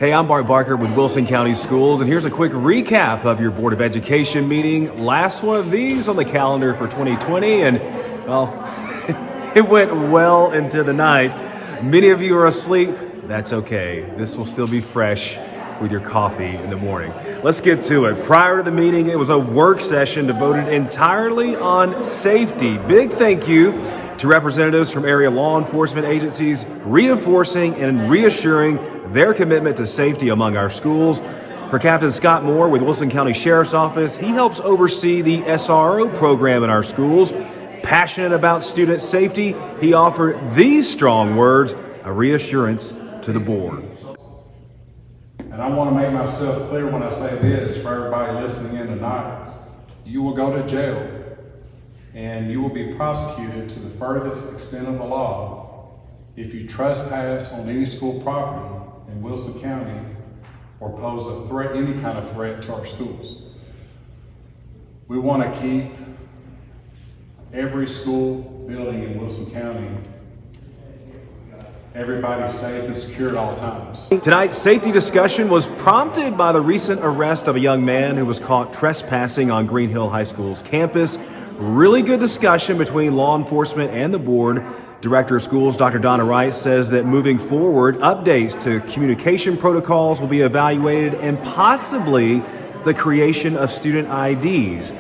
Hey, I'm Bart Barker with Wilson County Schools, and here's a quick recap of your Board of Education meeting. Last one of these on the calendar for 2020, and, well, it went well into the night. Many of you are asleep. That's okay. This will still be fresh with your coffee in the morning. Let's get to it. Prior to the meeting, it was a work session devoted entirely on safety. Big thank you to representatives from area law enforcement agencies reinforcing and reassuring their commitment to safety among our schools. For Captain Scott Moore with Wilson County Sheriff's Office, he helps oversee the SRO program in our schools. Passionate about student safety, he offered these strong words, a reassurance to the board. And I want to make myself clear when I say this for everybody listening in tonight. You will go to jail and you will be prosecuted to the furthest extent of the law if you trespass on any school property in Wilson County or pose a threat, any kind of threat to our schools. We want to keep every school building in Wilson County, everybody safe and secure at all times. Tonight's safety discussion was prompted by the recent arrest of a young man who was caught trespassing on Green Hill High School's campus. Really good discussion between law enforcement and the board. Director of Schools, Dr. Donna Wright, says that moving forward, updates to communication protocols will be evaluated and possibly the creation of student IDs.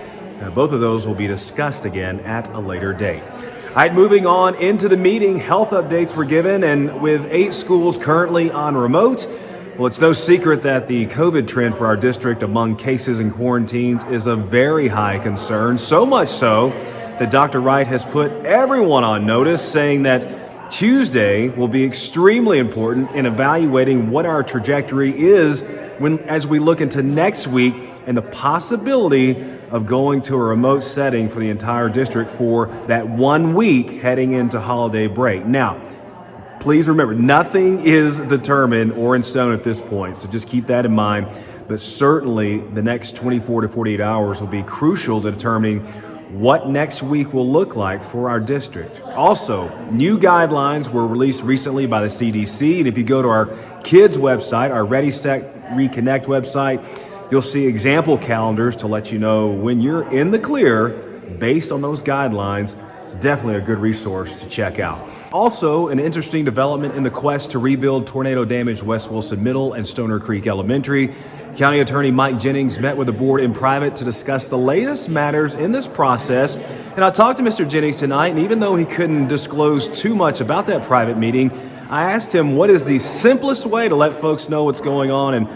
Now, both of those will be discussed again at a later date. All right, moving on into the meeting, health updates were given, and with 8 schools currently on remote, well, it's no secret that the COVID trend for our district among cases and quarantines is a very high concern, so much so that Dr. Wright has put everyone on notice, saying that Tuesday will be extremely important in evaluating what our trajectory is as we look into next week and the possibility of going to a remote setting for the entire district for that 1 week heading into holiday break. Now, please remember, nothing is determined or in stone at this point, so just keep that in mind. But certainly the next 24 to 48 hours will be crucial to determining what next week will look like for our district. Also, new guidelines were released recently by the CDC, and if you go to our kids website, our Ready, Set, Reconnect website, you'll see example calendars to let you know when you're in the clear based on those guidelines. It's definitely a good resource to check out. Also, an interesting development in the quest to rebuild tornado-damaged West Wilson Middle and Stoner Creek Elementary. County Attorney Mike Jennings met with the board in private to discuss the latest matters in this process. And I talked to Mr. Jennings tonight, and even though he couldn't disclose too much about that private meeting, I asked him what is the simplest way to let folks know what's going on and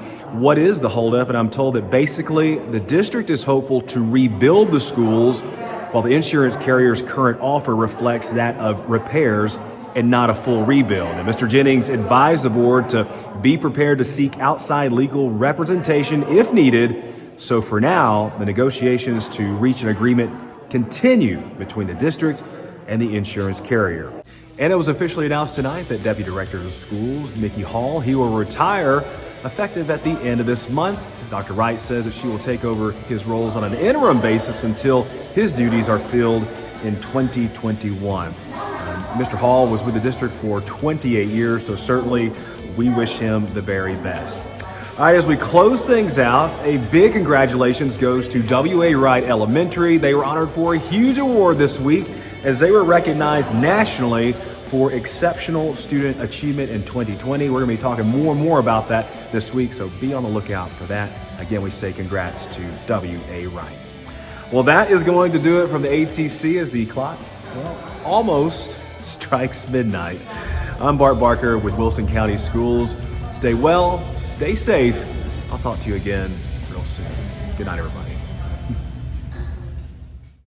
what is the holdup. And I'm told that basically the district is hopeful to rebuild the schools while the insurance carrier's current offer reflects that of repairs and not a full rebuild. And Mr. Jennings advised the board to be prepared to seek outside legal representation if needed. So for now, the negotiations to reach an agreement continue between the district and the insurance carrier. And it was officially announced tonight that Deputy Director of Schools, Mickey Hall, he will retire effective at the end of this month. Dr. Wright says that she will take over his roles on an interim basis until his duties are filled in 2021. Mr. Hall was with the district for 28 years, so certainly we wish him the very best. All right, as we close things out, a big congratulations goes to W.A. Wright Elementary. They were honored for a huge award this week as they were recognized nationally for exceptional student achievement in 2020. We're going to be talking more and more about that this week, so be on the lookout for that. Again, we say congrats to W.A. Wright. Well, that is going to do it from the ATC as the clock, almost strikes midnight. I'm Bart Barker with Wilson County Schools. Stay well, stay safe. I'll talk to you again real soon. Good night, everybody.